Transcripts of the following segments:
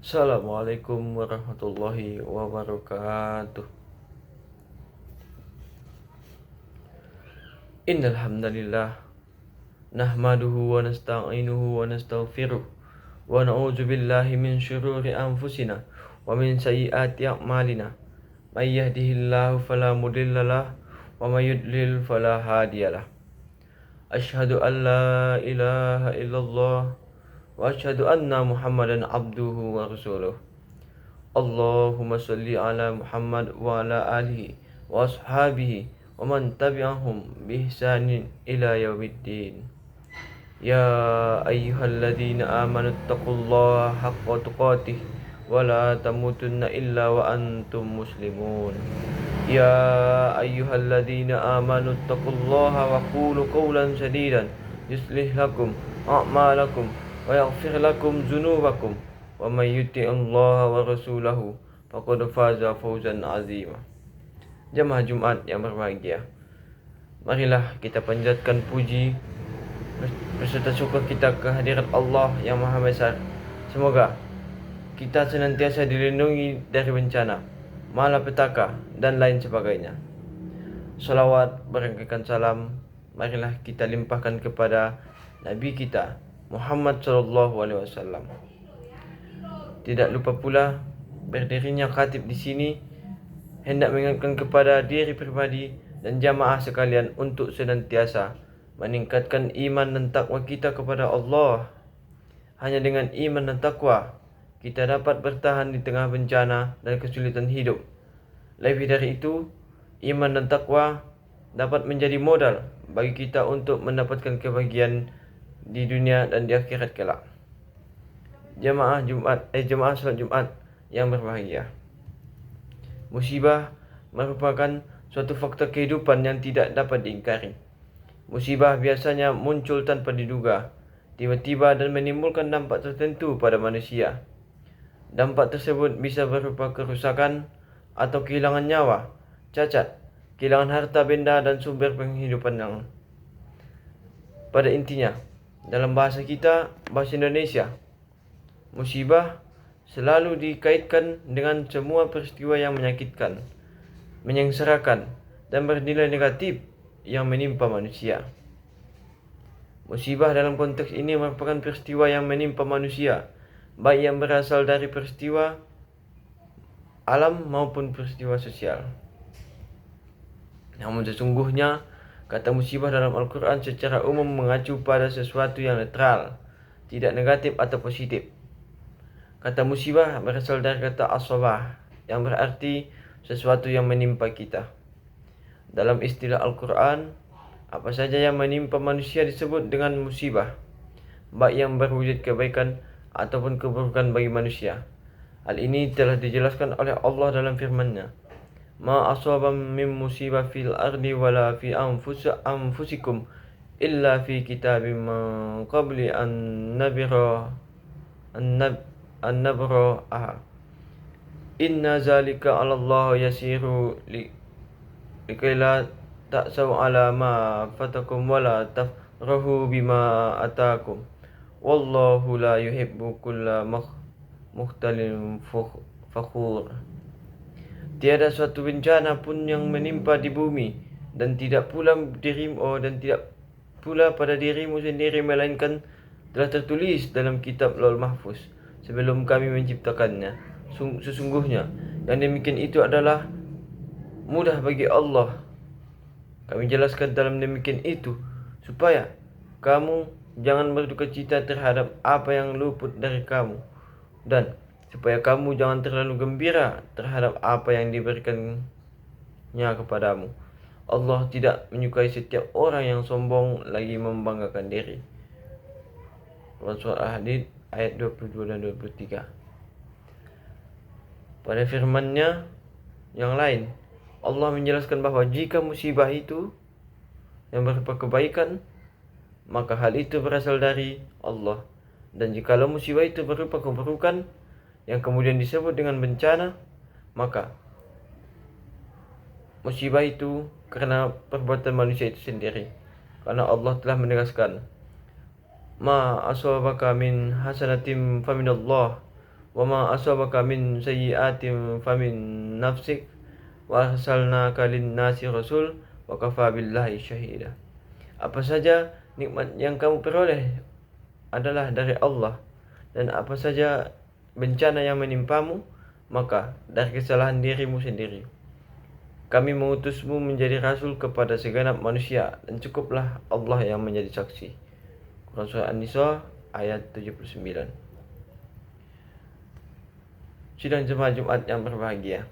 Assalamualaikum warahmatullahi wabarakatuh. Innal hamdalillah nahmaduhu wa nasta'inuhu wa nastaghfiruh wa na'udzu billahi min syururi anfusina wa min sayyiati a'malina. May yahdihillahu fala mudhillalah wa may yudlil fala hadiyalah. Asyhadu an la ilaha illallah wa asyhadu anna Muhammadan abduhu wa rasuluh. Allahumma salli ala Muhammad wa ala alihi wa ashabihi wa man tabi'ahum bi ihsanin ila yaumiddin. Ya ayyuhalladzina amanu taqullaha haqqa tuqatih wa la tamutunna illa wa antum muslimun. Ya ayyuhalladzina amanu taqullaha wa qulu qawlan sadidan yuslih lakum a'malakum wa yaghfir lakum dzunubakum wa may yuti'allaha wa rasulahu faqad faza fawzan 'azima. Jemaah Jumat yang berbahagia, marilah kita panjatkan puji beserta syukur kita kehadirat Allah yang Maha Besar. Semoga kita senantiasa dilindungi dari bencana, malapetaka, dan lain sebagainya. Salawat berangkatkan salam marilah kita limpahkan kepada Nabi kita Muhammad sallallahu alaihi wasallam. Tidak lupa pula berdirinya khatib di sini hendak mengingatkan kepada diri pribadi dan jamaah sekalian untuk senantiasa meningkatkan iman dan takwa kita kepada Allah. Hanya dengan iman dan takwa kita dapat bertahan di tengah bencana dan kesulitan hidup. Lebih dari itu, iman dan takwa dapat menjadi modal bagi kita untuk mendapatkan kebahagiaan di dunia dan di akhirat kelak. Jemaah salat Jumat yang berbahagia. Musibah merupakan suatu fakta kehidupan yang tidak dapat diingkari. Musibah biasanya muncul tanpa diduga, tiba-tiba dan menimbulkan dampak tertentu pada manusia. Dampak tersebut bisa berupa kerusakan atau kehilangan nyawa, cacat, kehilangan harta benda dan sumber penghidupan yang pada intinya, dalam bahasa kita, bahasa Indonesia, musibah selalu dikaitkan dengan semua peristiwa yang menyakitkan, menyengsarakan, dan bernilai negatif yang menimpa manusia. Musibah dalam konteks ini merupakan peristiwa yang menimpa manusia, baik yang berasal dari peristiwa alam maupun peristiwa sosial. Namun sesungguhnya, kata musibah dalam Al-Quran secara umum mengacu pada sesuatu yang netral, tidak negatif atau positif. Kata musibah berasal dari kata asabah yang berarti sesuatu yang menimpa kita. Dalam istilah Al-Quran, apa saja yang menimpa manusia disebut dengan musibah, baik yang berwujud kebaikan ataupun keburukan bagi manusia. Hal ini telah dijelaskan oleh Allah dalam firman-Nya, "Ma asaba min musibah fil ardi wala fi anfusikum illa fi kitabim min qabli an nabraha. Inna zalika 'ala Allah yasiru likaila ta'saw 'ala ma fatakum wala tafrahu bima atakum. Wallahu la yuhibbu kulla mukhtalin fakhur." Tiada suatu bencana pun yang menimpa di bumi dan tidak pula pada dirimu sendiri, melainkan telah tertulis dalam kitab Lauhul Mahfuz sebelum kami menciptakannya. Sesungguhnya yang demikian itu adalah mudah bagi Allah. Kami jelaskan dalam demikian itu supaya kamu jangan berduka cita terhadap apa yang luput dari kamu, dan supaya kamu jangan terlalu gembira terhadap apa yang diberikannya kepadamu. Allah tidak menyukai setiap orang yang sombong lagi membanggakan diri. Surah Al-Hadid ayat 22 dan 23. Pada firman-Nya yang lain, Allah menjelaskan bahwa jika musibah itu yang berupa kebaikan, maka hal itu berasal dari Allah. Dan jikalau musibah itu berupa keburukan yang kemudian disebut dengan bencana, maka musibah itu karena perbuatan manusia itu sendiri. Karena Allah telah menegaskan, "Ma asabaka min hasanatin faminallah wa ma asabaka min sayyi'atin famin nafsik wa arsalnaka lin-nasi rasul wa kafa billahi syahida. Apa saja nikmat yang kamu peroleh adalah dari Allah, dan apa saja bencana yang menimpamu maka dari kesalahan dirimu sendiri. Kami mengutusmu menjadi rasul kepada segenap manusia, dan cukuplah Allah yang menjadi saksi. Quran Surah An-Nisa ayat 79. Sidang jemaah Jumat yang berbahagia,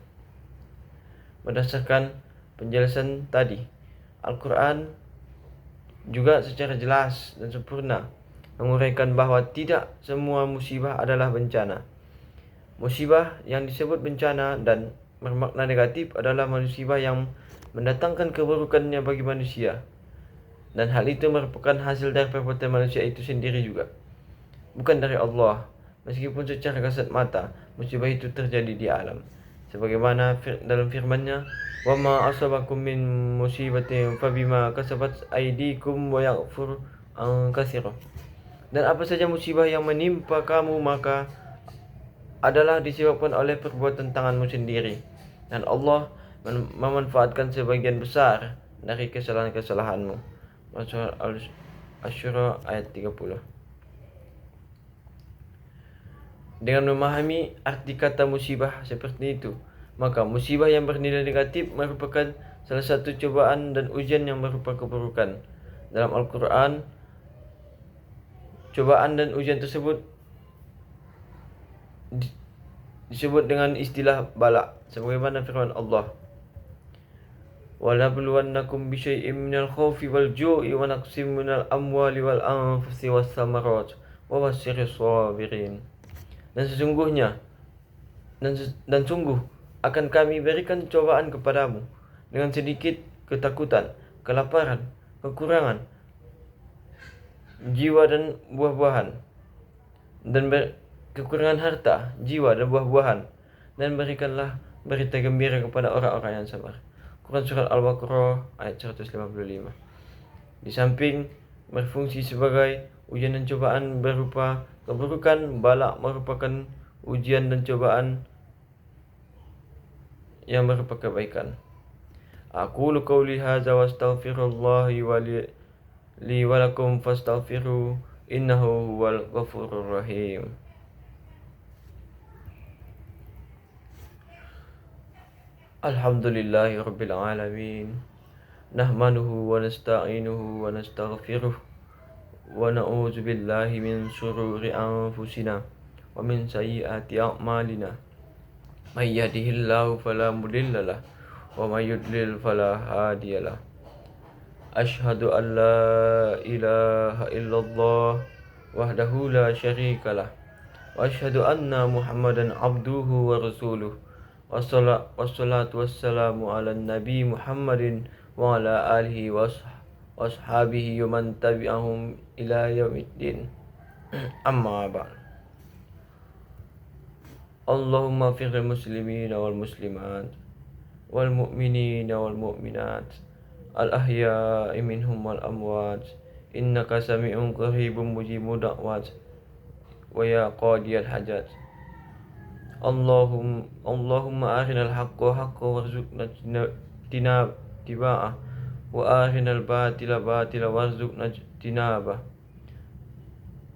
berdasarkan penjelasan tadi, Al-Quran juga secara jelas dan sempurna menguraikan bahwa tidak semua musibah adalah bencana. Musibah yang disebut bencana dan bermakna negatif adalah musibah yang mendatangkan keburukannya bagi manusia, dan hal itu merupakan hasil dari perbuatan manusia itu sendiri juga, bukan dari Allah. Meskipun secara kasat mata musibah itu terjadi di alam, sebagaimana dalam firman-Nya, "Wa ma asabakum min musibatin fabima kasabat aydikum wa yaghfir an katsir." Dan apa saja musibah yang menimpa kamu maka adalah disebabkan oleh perbuatan tanganmu sendiri, dan Allah memanfaatkan sebagian besar dari kesalahan-kesalahanmu. Surah Asy-Syura ayat 30. Dengan memahami arti kata musibah seperti itu, maka musibah yang bernilai negatif merupakan salah satu cobaan dan ujian yang berupa keburukan. Dalam Al-Quran, cobaan dan ujian tersebut disebut dengan istilah bala, sebagaimana firman Allah, "Walabluwannakum bisyai'im minal khawfi wal ju'i wa naqsim minal amwali wal anfusi was samarat wa basyyiris sabirin." Dan sungguh akan kami berikan cobaan kepadamu dengan sedikit ketakutan, kelaparan, kekurangan jiwa dan buah-buahan, dan kekurangan harta, jiwa dan buah-buahan, dan berikanlah berita gembira kepada orang-orang yang sabar. Quran Surat Al-Baqarah ayat 155. Di samping berfungsi sebagai ujian dan cobaan berupa keburukan, bala merupakan ujian dan cobaan yang berupa kebaikan. Aqulu qawli hadza wa astaghfirullahi wa li wa lakum fastaghfiru innahu huwal ghafurur rahim. Alhamdulillahi rabbil alamin. Nahmaduhu wa nasta'inuhu wa nastaghfiruh wa na'udzu billahi min shururi anfusina wa min sayyiati a'malina. May yahdihillahu fala mudilla lahu wa may yudlil fala hadiya lahu. Asyhadu an la ilaha illallah wahdahu la syarika lah, wa asyhadu anna Muhammadan abduhu wa rasuluh. Wassalatu wassalamu ala nabi Muhammadin wa ala alihi wa ashabihi wa man tabi'ahum ila yaumiddin. Amma ba'd. Allahumma fir muslimina wal muslimat wal mu'minina wal mu'minat al ahya'i minhum wal amwat innaka sami'un qaribun mujibud da'wat wa ya qadiyal hajat. Allahumma arinal haqqa haqqan warzuqna tiba'ah wa arinal batila batila warzuqna tinabah.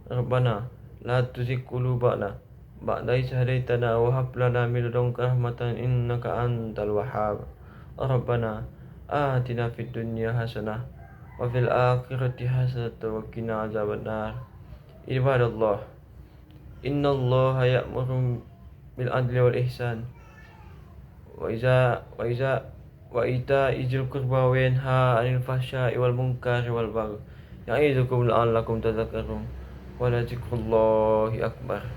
Rabbana la tuzigh qulubana ba'da idh hadaitana wa hab lana min ladunka rahmatan innaka antal wahhab. Rabbana atina fid dunya hasanah wa fil akhirati hasanah wa qina azabannar. Ibadallah, innallaha ya'muru bil adli wal ihsan wa ita'i dzil qurba wa yanha 'anil fahsya'i wal munkari wal baghi ya'idukum la'allakum tadhakkarun wa la dzikrullahi akbar.